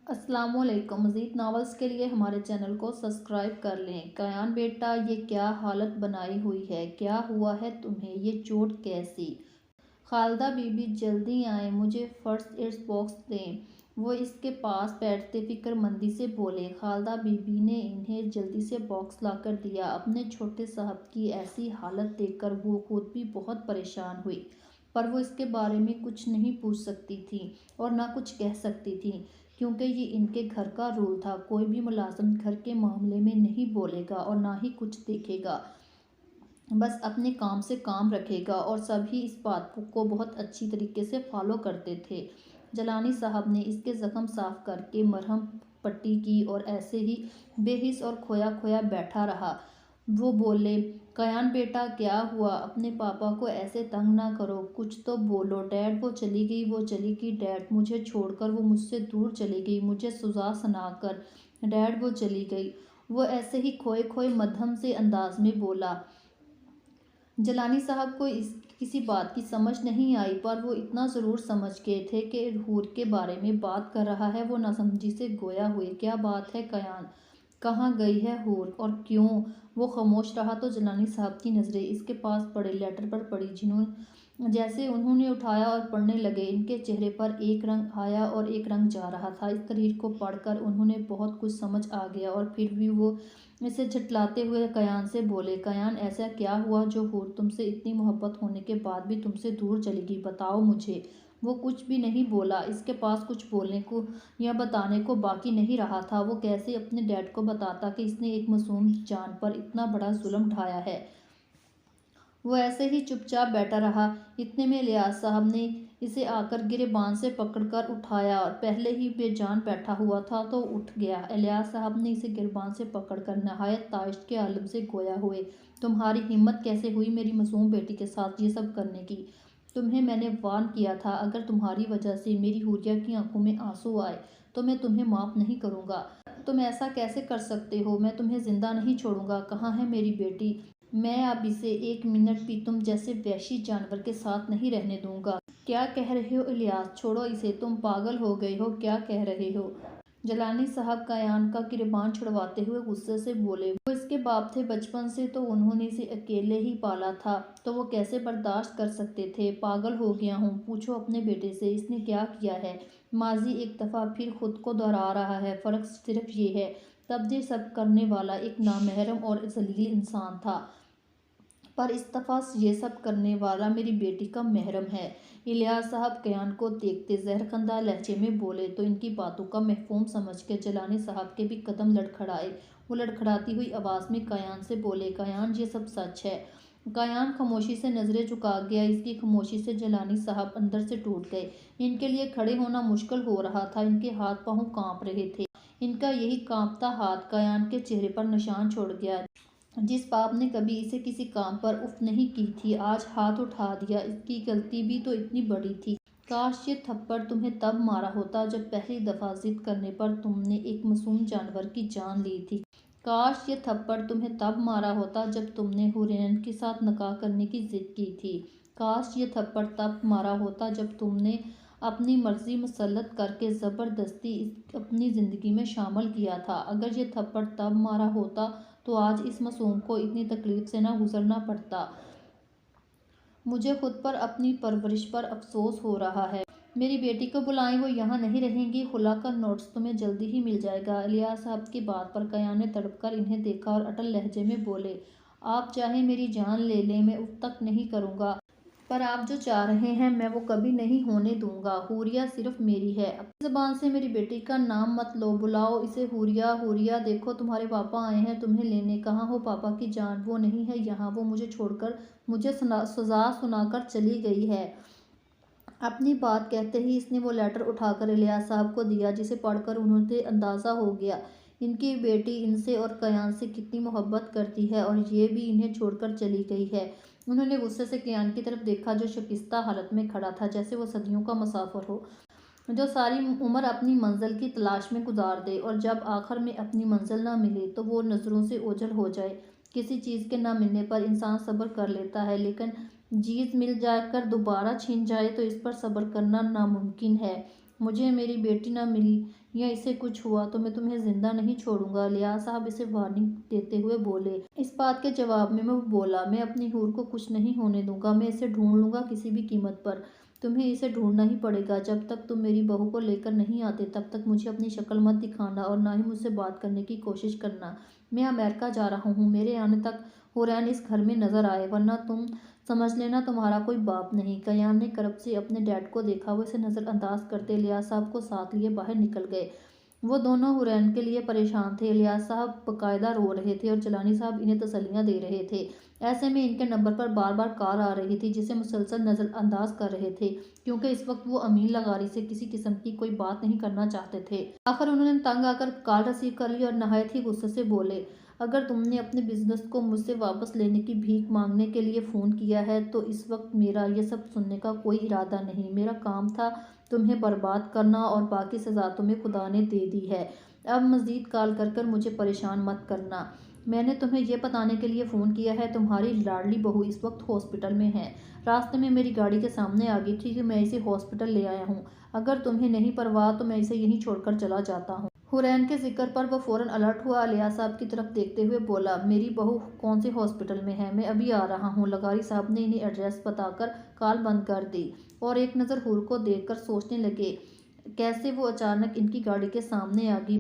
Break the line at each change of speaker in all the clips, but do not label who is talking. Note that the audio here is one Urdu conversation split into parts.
السلام علیکم۔ مزید ناولز کے لیے ہمارے چینل کو سبسکرائب کر لیں۔ کیان بیٹا یہ کیا حالت بنائی ہوئی ہے؟ کیا ہوا ہے تمہیں؟ یہ چوٹ کیسی؟ خالدہ بی بی جلدی آئیں، مجھے فرسٹ ایڈ باکس دیں۔ وہ اس کے پاس بیٹھتے فکر مندی سے بولے۔ خالدہ بی بی نے انہیں جلدی سے باکس لا کر دیا۔ اپنے چھوٹے صاحب کی ایسی حالت دیکھ کر وہ خود بھی بہت پریشان ہوئی، پر وہ اس کے بارے میں کچھ نہیں پوچھ سکتی تھی اور نہ کچھ کہہ سکتی تھی، کیونکہ یہ ان کے گھر کا رول تھا۔ کوئی بھی ملازم گھر کے معاملے میں نہیں بولے گا اور نہ ہی کچھ دیکھے گا، بس اپنے کام سے کام رکھے گا، اور سبھی اس بات کو بہت اچھی طریقے سے فالو کرتے تھے۔ جیلانی صاحب نے اس کے زخم صاف کر کے مرہم پٹی کی اور ایسے ہی بے حس اور کھویا کھویا بیٹھا رہا۔ وہ بولے، کیان بیٹا کیا ہوا؟ اپنے پاپا کو ایسے تنگ نہ کرو، کچھ تو بولو۔ ڈیڈ وہ چلی گئی، وہ چلی گئی ڈیڈ، مجھے چھوڑ کر وہ مجھ سے دور چلی گئی، مجھے سزا سنا کر ڈیڈ وہ چلی گئی۔ وہ ایسے ہی کھوئے کھوئے مدھم سے انداز میں بولا۔ جیلانی صاحب کو اس کسی بات کی سمجھ نہیں آئی، پر وہ اتنا ضرور سمجھ گئے تھے کہ حور کے بارے میں بات کر رہا ہے۔ وہ ناسمجھی سے گویا ہوئے، کیا بات ہے کیان؟ کہاں گئی ہے حور اور کیوں؟ وہ خاموش رہا تو جیلانی صاحب کی نظریں اس کے پاس پڑے لیٹر پر پڑی، جیسے انہوں نے اٹھایا اور پڑھنے لگے۔ ان کے چہرے پر ایک رنگ آیا اور ایک رنگ جا رہا تھا۔ اس تحریر کو پڑھ کر انہوں نے بہت کچھ سمجھ آ گیا، اور پھر بھی وہ اسے جھٹلاتے ہوئے کیان سے بولے، کیان ایسا کیا ہوا جو حور تم سے اتنی محبت ہونے کے بعد بھی تم سے دور چلی گئی؟ بتاؤ مجھے۔ وہ کچھ بھی نہیں بولا۔ اس کے پاس کچھ بولنے کو یا بتانے کو باقی نہیں رہا تھا۔ وہ کیسے اپنے ڈیڈ کو بتاتا کہ اس نے ایک معصوم جان پر اتنا بڑا ظلم ڈھایا ہے؟ وہ ایسے ہی چپ چاپ بیٹھا رہا۔ اتنے میں الیاس صاحب نے اسے آ کر گریبان سے پکڑ کر اٹھایا، اور پہلے ہی بے جان بیٹھا ہوا تھا تو اٹھ گیا۔ الیاس صاحب نے اسے گریبان سے پکڑ کر نہایت طائشت کے عالم سے گویا ہوئے، تمہاری ہمت کیسے ہوئی میری معصوم بیٹی کے ساتھ یہ سب کرنے کی؟ تمہیں میں نے وارن کیا تھا، اگر تمہاری وجہ سے میری حوریہ کی آنکھوں میں آنسو آئے تو میں تمہیں معاف نہیں کروں گا۔ تم ایسا کیسے کر سکتے ہو؟ میں تمہیں زندہ نہیں چھوڑوں گا۔ کہاں ہے میری بیٹی؟ میں اب اسے ایک منٹ بھی تم جیسے وحشی جانور کے ساتھ نہیں رہنے دوں گا۔ کیا کہہ رہے ہو الیاس؟ چھوڑو اسے، تم پاگل ہو گئے ہو، کیا کہہ رہے ہو؟ جیلانی صاحب کیان کا گریبان چھڑواتے ہوئے غصے سے بولے۔ وہ اس کے باپ تھے، بچپن سے تو انہوں نے اسے اکیلے ہی پالا تھا، تو وہ کیسے برداشت کر سکتے تھے؟ پاگل ہو گیا ہوں؟ پوچھو اپنے بیٹے سے، اس نے کیا کیا ہے؟ ماضی ایک دفعہ پھر خود کو دہرا رہا ہے، فرق صرف یہ ہے تب یہ سب کرنے والا ایک نامحرم اور ذلیل انسان تھا، پر اس دفعہ یہ سب کرنے والا میری بیٹی کا محرم ہے۔ الیاس صاحب کیان کو دیکھتے زہرخندہ لہجے میں بولے تو ان کی باتوں کا مفہوم سمجھ کے جیلانی صاحب کے بھی قدم لڑکھڑائے۔ وہ لڑکھڑاتی ہوئی آواز میں کیان سے بولے، کیان یہ سب سچ ہے؟ کیان خاموشی سے نظریں جھکا گیا۔ اس کی خاموشی سے جیلانی صاحب اندر سے ٹوٹ گئے۔ ان کے لیے کھڑے ہونا مشکل ہو رہا تھا، ان کے ہاتھ پاؤں کانپ رہے تھے۔ ان کا یہی کانپتا ہاتھ کیان کے چہرے پر نشان چھوڑ گیا۔ جس باپ نے کبھی اسے کسی کام پر اف نہیں کی تھی، آج ہاتھ اٹھا دیا۔ اس کی غلطی بھی تو اتنی بڑی تھی۔ کاش یہ تھپڑ تمہیں تب مارا ہوتا جب پہلی دفعہ ضد کرنے پر تم نے ایک معصوم جانور کی جان لی تھی۔ کاش یہ تھپڑ تمہیں تب مارا ہوتا جب تم نے حورین کے ساتھ نکاح کرنے کی ضد کی تھی۔ کاش یہ تھپڑ تب مارا ہوتا جب تم نے اپنی مرضی مسلط کر کے زبردستی اپنی زندگی میں شامل کیا تھا۔ اگر یہ تھپڑ تب مارا ہوتا تو آج اس معصوم کو اتنی تکلیف سے نہ گزرنا پڑتا۔ مجھے خود پر، اپنی پرورش پر افسوس ہو رہا ہے۔ میری بیٹی کو بلائیں، وہ یہاں نہیں رہیں گی۔ خلا کا نوٹس تمہیں جلدی ہی مل جائے گا۔ الیاس صاحب کی بات پر کیان نے تڑپ کر انہیں دیکھا اور اٹل لہجے میں بولے، آپ چاہے میری جان لے لیں، میں اف تک نہیں کروں گا، پر آپ جو چاہ رہے ہیں میں وہ کبھی نہیں ہونے دوں گا۔ حوریہ صرف میری ہے، اپنی زبان سے میری بیٹی کا نام مت لو، بلاؤ اسے حوریہ۔ حوریہ دیکھو تمہارے پاپا آئے ہیں تمہیں لینے۔ کہاں ہو پاپا کی جان؟ وہ نہیں ہے یہاں، وہ مجھے چھوڑ کر مجھے سزا سنا کر چلی گئی ہے۔ اپنی بات کہتے ہی اس نے وہ لیٹر اٹھا کر الیاس صاحب کو دیا، جسے پڑھ کر انہیں اندازہ ہو گیا ان کی بیٹی ان سے اور کیان سے کتنی محبت کرتی ہے، اور یہ بھی انہیں چھوڑ کر چلی گئی ہے۔ انہوں نے غصے سے کیان کی طرف دیکھا، جو شکستہ حالت میں کھڑا تھا، جیسے وہ صدیوں کا مسافر ہو جو ساری عمر اپنی منزل کی تلاش میں گزار دے، اور جب آخر میں اپنی منزل نہ ملے تو وہ نظروں سے اوجھل ہو جائے۔ کسی چیز کے نہ ملنے پر انسان صبر کر لیتا ہے، لیکن چیز مل جا کر دوبارہ چھن جائے تو اس پر صبر کرنا ناممکن ہے۔ مجھے میری بیٹی نہ ملی یا اسے کچھ ہوا تو میں تمہیں زندہ نہیں چھوڑوں گا۔ الیاس صاحب اسے وارننگ دیتے ہوئے بولے۔ اس بات کے جواب میں وہ بولا، میں اپنی حور کو کچھ نہیں ہونے دوں گا، میں اسے ڈھونڈ لوں گا کسی بھی قیمت پر۔ تمہیں اسے ڈھونڈنا ہی پڑے گا۔ جب تک تم میری بہو کو لے کر نہیں آتے تب تک مجھے اپنی شکل مت دکھانا اور نہ ہی مجھ سے بات کرنے کی کوشش کرنا۔ میں امریکہ جا رہا ہوں، میرے آنے تک حورین اس گھر میں نظر آئے ورنہ تم سمجھ لینا تمہارا کوئی باپ نہیں۔ کیان نے کرب سے اپنے ڈیڈ کو دیکھا، وہ اسے نظر انداز کرتے الیاس صاحب کو ساتھ لیے باہر نکل گئے۔ وہ دونوں حورین کے لیے پریشان تھے۔ الیاس صاحب باقاعدہ رو رہے تھے اور جیلانی صاحب انہیں تسلیاں دے رہے تھے۔ ایسے میں ان کے نمبر پر بار بار کال آ رہی تھی جسے مسلسل نظر انداز کر رہے تھے کیونکہ اس وقت وہ امین لغاری سے کسی قسم کی کوئی بات نہیں کرنا چاہتے تھے۔ آخر انہوں نے تنگ آ کر کال ریسیو کر لی اور نہایت ہی غصے سے بولے، اگر تم نے اپنے بزنس کو مجھ سے واپس لینے کی بھیک مانگنے کے لیے فون کیا ہے تو اس وقت میرا یہ سب سننے کا کوئی ارادہ نہیں۔ میرا کام تھا تمہیں برباد کرنا اور باقی سزا تمہیں خدا نے دے دی ہے۔ اب مزید کال کر کر مجھے پریشان مت کرنا۔ میں نے تمہیں یہ بتانے کے لیے فون کیا ہے تمہاری لاڈلی بہو اس وقت ہاسپٹل میں ہے۔ راستے میں میری گاڑی کے سامنے آ گئی تھی کہ میں اسے ہاسپٹل لے آیا ہوں۔ اگر تمہیں نہیں پرواہ تو میں اسے یہیں چھوڑ کر چلا جاتا ہوں۔ حورین کے ذکر پر وہ فوراً الرٹ ہوا۔ الیاس صاحب کی طرف دیکھتے ہوئے بولا، میری بہو کون سے ہاسپٹل میں ہے؟ میں ابھی آ رہا ہوں۔ لغاری صاحب نے انہیں ایڈریس بتا کر کال بند کر دی اور ایک نظر حور کو دیکھ کر سوچنے لگے کیسے وہ اچانک ان کی گاڑی کے سامنے آ گئی۔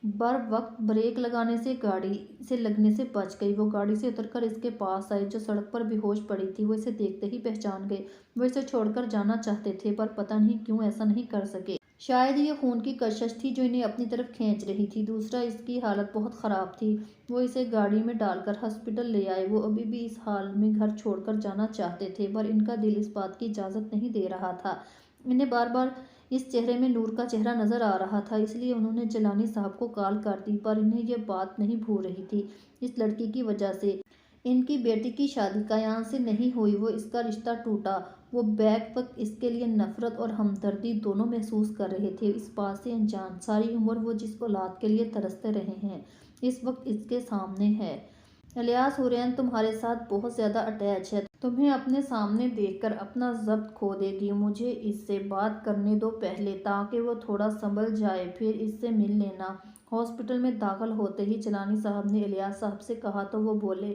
بر وقت بریک لگانے سے گاڑی سے لگنے سے بچ گئی۔ وہ گاڑی سے اتر کر اس کے پاس آئے جو سڑک پر بے ہوش پڑی تھی۔ وہ اسے دیکھتے ہی پہچان گئے۔ وہ اسے چھوڑ کر جانا چاہتے تھے پر پتہ نہیں کیوں ایسا نہیں کر سکے۔ شاید یہ خون کی کشش تھی جو انہیں اپنی طرف کھینچ رہی تھی، دوسرا اس کی حالت بہت خراب تھی۔ وہ اسے گاڑی میں ڈال کر ہاسپٹل لے آئے۔ وہ ابھی بھی اس حال میں گھر چھوڑ کر جانا چاہتے تھے پر ان کا دل اس بات کی اجازت نہیں دے رہا تھا۔ انہیں بار بار اس چہرے میں نور کا چہرہ نظر آ رہا تھا، اس لیے انہوں نے جیلانی صاحب کو کال کر دی پر انہیں یہ بات نہیں بھو رہی تھی اس لڑکی کی وجہ سے۔ ان کی بیٹی کی شادی کیان سے نہیں ہوئی، وہ اس کا رشتہ ٹوٹا۔ وہ بیک وقت اس کے لیے نفرت اور ہمدردی دونوں محسوس کر رہے تھے، اس بات سے انجان۔ ساری عمر وہ جس اولاد کے لیے ترستے رہے ہیں اس وقت اس کے سامنے ہے۔ الیاس، حورین تمہارے ساتھ بہت زیادہ اٹیچ ہے، تمہیں اپنے سامنے دیکھ کر اپنا ضبط کھو دے گی۔ مجھے اس سے بات کرنے دو پہلے تاکہ وہ تھوڑا سنبھل جائے، پھر اس سے مل لینا۔ ہاسپٹل میں داخل ہوتے ہی جیلانی صاحب نے الیاس صاحب سے کہا تو وہ بولے،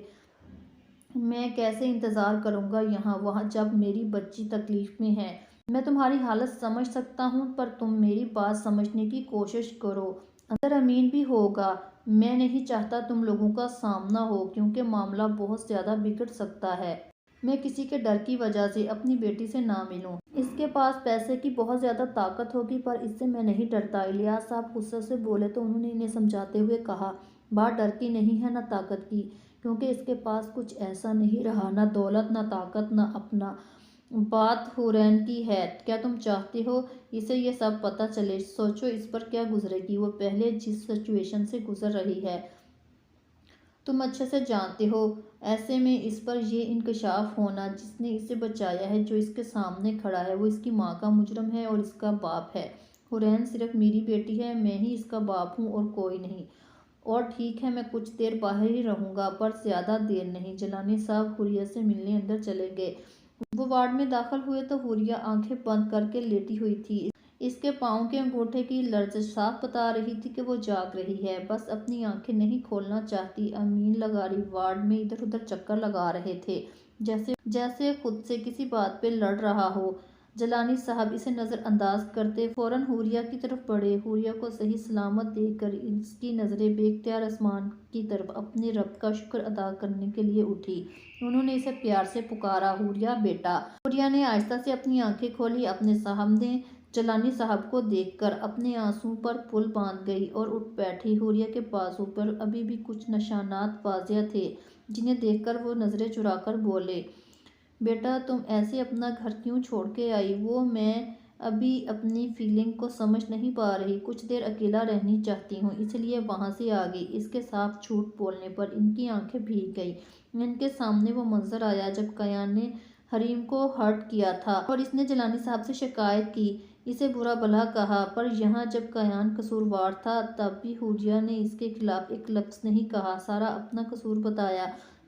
میں کیسے انتظار کروں گا یہاں وہاں جب میری بچی تکلیف میں ہے؟ میں تمہاری حالت سمجھ سکتا ہوں پر تم میری بات سمجھنے کی کوشش کرو۔ اندر امین بھی ہوگا۔ میں نہیں چاہتا تم لوگوں کا سامنا ہو کیونکہ معاملہ بہت زیادہ بگڑ سکتا ہے۔ میں کسی کے ڈر کی وجہ سے اپنی بیٹی سے نہ ملوں۔ اس کے پاس پیسے کی بہت زیادہ طاقت ہوگی پر اس سے میں نہیں ڈرتا۔ الیاس صاحب غصے سے بولے تو انہوں نے انہیں سمجھاتے ہوئے کہا، بات ڈر کی نہیں ہے نہ طاقت کی، کیونکہ اس کے پاس کچھ ایسا نہیں رہا، نہ دولت نہ طاقت نہ اپنا۔ بات حورین کی ہے۔ کیا تم چاہتے ہو اسے یہ سب پتہ چلے؟ سوچو اس پر کیا گزرے گی۔ وہ پہلے جس سچویشن سے گزر رہی ہے تم اچھے سے جانتے ہو، ایسے میں اس پر یہ انکشاف ہونا، جس نے اسے بچایا ہے، جو اس کے سامنے کھڑا ہے، وہ اس کی ماں کا مجرم ہے اور اس کا باپ ہے۔ حورین صرف میری بیٹی ہے، میں ہی اس کا باپ ہوں اور کوئی نہیں۔ اور ٹھیک ہے میں کچھ دیر باہر ہی رہوں گا پر زیادہ دیر نہیں۔ جیلانی صاحب حوریہ سے ملنے اندر چلے گئے۔ وہ وارڈ میں داخل ہوئے تو حوریہ آنکھیں بند کر کے لیٹی ہوئی تھی۔ اس کے پاؤں کے انگوٹھے کی لرزش صاف بتا رہی تھی کہ وہ جاگ رہی ہے، بس اپنی آنکھیں نہیں کھولنا چاہتی۔ امین لغاری وارڈ میں ادھر ادھر چکر لگا رہے تھے جیسے خود سے کسی بات پہ لڑ رہا ہو۔ جیلانی صاحب اسے نظر انداز کرتے فوراً حوریہ کی طرف بڑھے۔ حوریہ کو صحیح سلامت دیکھ کر اس کی نظریں بے اختیار آسمان کی طرف اپنے رب کا شکر ادا کرنے کے لیے اٹھی۔ انہوں نے اسے پیار سے پکارا، حوریہ بیٹا۔ حوریہ نے آہستہ سے اپنی آنکھیں کھولی، اپنے سامنے جیلانی صاحب کو دیکھ کر اپنے آنسوؤں پر پل باندھ گئی اور اٹھ بیٹھی۔ حوریہ کے بازو پر ابھی بھی کچھ نشانات واضح تھے جنہیں دیکھ کر وہ نظریں چرا کر بولے، بیٹا تم ایسے اپنا گھر کیوں چھوڑ کے آئی؟ وہ میں ابھی اپنی فیلنگ کو سمجھ نہیں پا رہی، کچھ دیر اکیلا رہنی چاہتی ہوں اس لیے وہاں سے آ گئی۔ اس کے صاف جھوٹ بولنے پر ان کی آنکھیں بھیگ گئیں۔ ان کے سامنے وہ منظر آیا جب کیان نے حریم کو ہرٹ کیا تھا اور اس نے جیلانی صاحب سے شکایت کی، اسے برا بھلا کہا، پر یہاں جب کیان قصوروار تھا تب بھی حوریہ نے اس کے خلاف ایک لفظ نہیں کہا، سارا اپنا قصور بتایا۔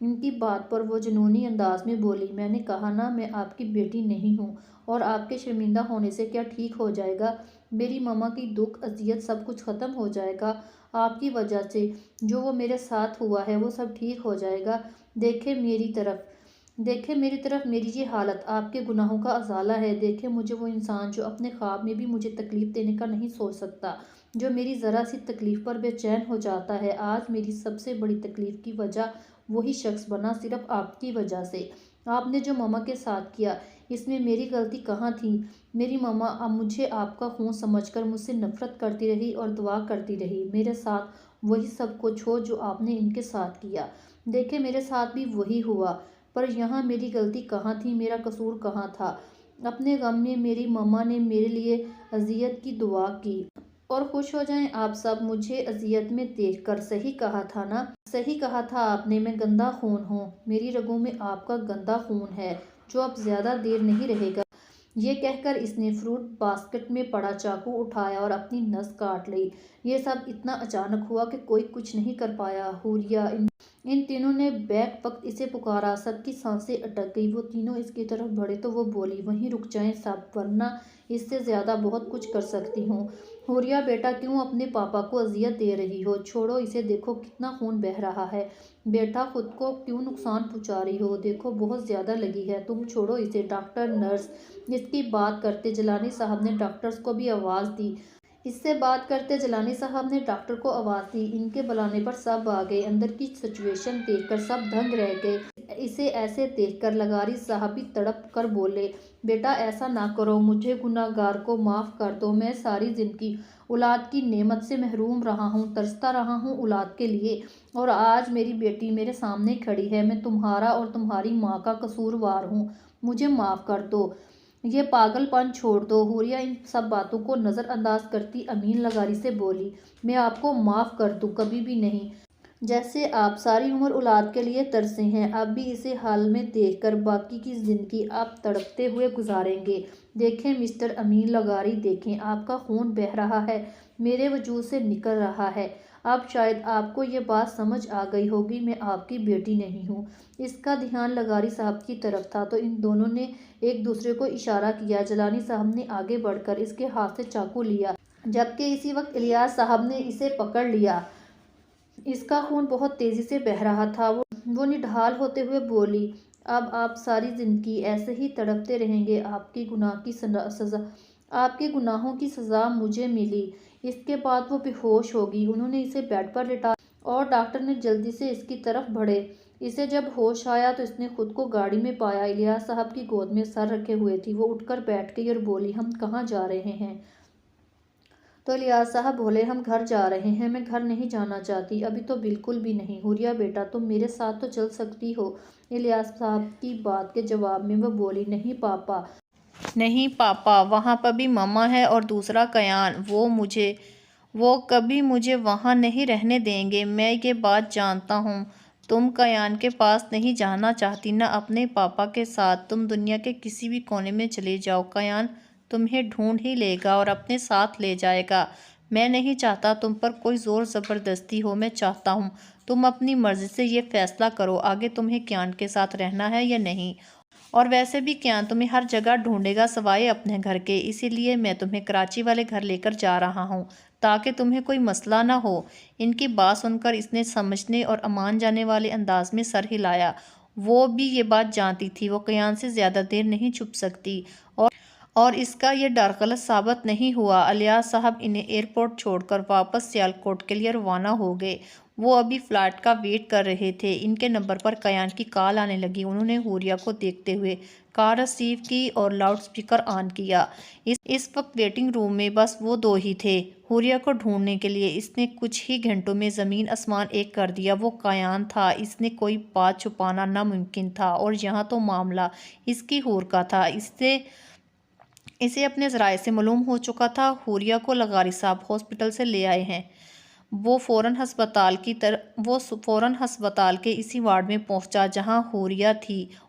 ان کی بات پر وہ جنونی انداز میں بولی، میں نے کہا نا میں آپ کی بیٹی نہیں ہوں، اور آپ کے شرمندہ ہونے سے کیا ٹھیک ہو جائے گا؟ میری ماما کی دکھ اذیت سب کچھ ختم ہو جائے گا آپ کی وجہ سے، جو وہ میرے ساتھ ہوا ہے وہ سب ٹھیک ہو جائے گا۔ دیکھیں میری طرف، میری یہ حالت آپ کے گناہوں کا ازالہ ہے۔ دیکھیں مجھے، وہ انسان جو اپنے خواب میں بھی مجھے تکلیف دینے کا نہیں سوچ سکتا، جو میری ذرا سی تکلیف پر بے چین ہو جاتا ہے، آج میری سب سے بڑی تکلیف کی وجہ وہی شخص بنا، صرف آپ کی وجہ سے۔ آپ نے جو ماما کے ساتھ کیا، اس میں میری غلطی کہاں تھی؟ میری ماما اب مجھے آپ کا خون سمجھ کر مجھ سے نفرت کرتی رہی اور دعا کرتی رہی، میرے ساتھ وہی سب کچھ ہو جو آپ نے ان کے ساتھ کیا۔ دیکھیں میرے ساتھ بھی وہی ہوا، پر یہاں میری غلطی کہاں تھی، میرا قصور کہاں تھا؟ اپنے غم میں میری ماما نے میرے لیے اذیت کی دعا کی۔ اور خوش ہو جائیں آپ سب مجھے اذیت میں دیکھ کر، صحیح کہا تھا نا؟ صحیح کہا تھا آپ نے، میں گندا خون ہوں، میری رگوں میں آپ کا گندا خون ہے جو اب زیادہ دیر نہیں رہے گا۔ یہ کہہ کر اس نے فروٹ باسکٹ میں پڑا چاقو اٹھایا اور اپنی نس کاٹ لی۔ یہ سب اتنا اچانک ہوا کہ کوئی کچھ نہیں کر پایا۔ حوریہ، ان تینوں نے بیک وقت اسے پکارا، سب کی سانسیں اٹک گئی۔ وہ تینوں اس کی طرف بڑھے تو وہ بولی، وہیں رک جائیں سب، ورنہ اس سے زیادہ بہت کچھ کر سکتی ہوں۔ حوریہ بیٹا، کیوں اپنے پاپا کو اذیت دے رہی ہو؟ چھوڑو اسے، دیکھو کتنا خون بہہ رہا ہے۔ بیٹا خود کو کیوں نقصان پہنچا رہی ہو؟ دیکھو بہت زیادہ لگی ہے، تم چھوڑو اسے۔ ڈاکٹر، نرس، اس کی بات کرتے جیلانی صاحب نے ڈاکٹرز کو بھی آواز دی۔ اس سے بات کرتے جیلانی صاحب نے ڈاکٹر کو آواز دی۔ ان کے بلانے پر سب آ گئے۔ اندر کی سچویشن دیکھ کر سب دنگ رہ گئے۔ اسے ایسے دیکھ کر لغاری صاحب بھی تڑپ کر بولے، بیٹا ایسا نہ کرو، مجھے گنہگار کو معاف کر دو۔ میں ساری زندگی اولاد کی نعمت سے محروم رہا ہوں، ترستا رہا ہوں اولاد کے لیے، اور آج میری بیٹی میرے سامنے کھڑی ہے۔ میں تمہارا اور تمہاری ماں کا قصوروار ہوں، مجھے معاف کر دو، یہ پاگل پن چھوڑ دو۔ حوریہ ان سب باتوں کو نظر انداز کرتی امین لغاری سے بولی، میں آپ کو معاف کر دوں؟ کبھی بھی نہیں۔ جیسے آپ ساری عمر اولاد کے لیے ترسے ہیں، اب بھی اسے حال میں دیکھ کر باقی کی زندگی آپ تڑپتے ہوئے گزاریں گے۔ دیکھیں مسٹر امین لغاری، دیکھیں آپ کا خون بہہ رہا ہے، میرے وجود سے نکل رہا ہے۔ اب شاید آپ کو یہ بات سمجھ آ گئی ہوگی، میں آپ کی بیٹی نہیں ہوں۔ اس کا دھیان لغاری صاحب کی طرف تھا تو ان دونوں نے ایک دوسرے کو اشارہ کیا۔ جیلانی صاحب نے آگے بڑھ کر اس کے ہاتھ سے چاقو لیا، جبکہ اسی وقت الیاس صاحب نے اسے پکڑ لیا۔ اس کا خون بہت تیزی سے بہہ رہا تھا۔ وہ نڈھال ہوتے ہوئے بولی، اب آپ ساری زندگی ایسے ہی تڑپتے رہیں گے، آپ کے گناہوں کی سزا مجھے ملی۔ اس کے بعد وہ بے ہوش ہوگی۔ انہوں نے اسے بیڈ پر لٹایا اور ڈاکٹر نے جلدی سے اس کی طرف بڑھے۔ اسے جب ہوش آیا تو اس نے خود کو گاڑی میں پایا، الیاس صاحب کی گود میں سر رکھے ہوئے تھی۔ وہ اٹھ کر بیٹھ گئی اور بولی، ہم کہاں جا رہے ہیں؟ تو الیاس صاحب بولے، ہم گھر جا رہے ہیں۔ میں گھر نہیں جانا چاہتی، ابھی تو بالکل بھی نہیں۔ حوریہ بیٹا، تم میرے ساتھ تو چل سکتی ہو۔ الیاس صاحب کی بات کے جواب میں وہ بولی، نہیں پاپا، وہاں پر بھی ماما ہے اور دوسرا کیان، وہ کبھی مجھے وہاں نہیں رہنے دیں گے۔ میں یہ بات جانتا ہوں۔ تم کیان کے پاس نہیں جانا چاہتی، نہ اپنے پاپا کے ساتھ۔ تم دنیا کے کسی بھی کونے میں چلے جاؤ، کیان تمہیں ڈھونڈ ہی لے گا اور اپنے ساتھ لے جائے گا۔ میں نہیں چاہتا تم پر کوئی زور زبردستی ہو، میں چاہتا ہوں تم اپنی مرضی سے یہ فیصلہ کرو آگے تمہیں کیان کے ساتھ رہنا ہے یا نہیں۔ اور ویسے بھی کیان تمہیں ہر جگہ ڈھونڈے گا سوائے اپنے گھر کے، اسی لیے میں تمہیں کراچی والے گھر لے کر جا رہا ہوں تاکہ تمہیں کوئی مسئلہ نہ ہو۔ ان کی بات سن کر اس نے سمجھنے اور امان جانے والے انداز میں سر ہلایا۔ وہ بھی یہ بات جانتی تھی وہ کیان سے زیادہ دیر نہیں چھپ سکتی، اور اس کا یہ ڈر غلط ثابت نہیں ہوا۔ الیاس صاحب انہیں ایئرپورٹ چھوڑ کر واپس سیالکوٹ کے لیے روانہ ہو گئے۔ وہ ابھی فلائٹ کا ویٹ کر رہے تھے، ان کے نمبر پر کیان کی کال آنے لگی۔ انہوں نے حوریہ کو دیکھتے ہوئے کال ریسیو کی اور لاؤڈ اسپیکر آن کیا۔ اس وقت ویٹنگ روم میں بس وہ دو ہی تھے حوریہ کو ڈھونڈنے کے لیے۔ اس نے کچھ ہی گھنٹوں میں زمین آسمان ایک کر دیا۔ وہ کیان تھا، اس نے کوئی بات چھپانا ناممکن تھا، اور یہاں تو معاملہ اس کی حور کا تھا۔ اسے اپنے ذرائع سے معلوم ہو چکا تھا حوریہ کو لغاری صاحب ہاسپٹل سے لے آئے ہیں۔ وہ فوراً ہسپتال کے اسی وارڈ میں پہنچا جہاں حوریہ تھی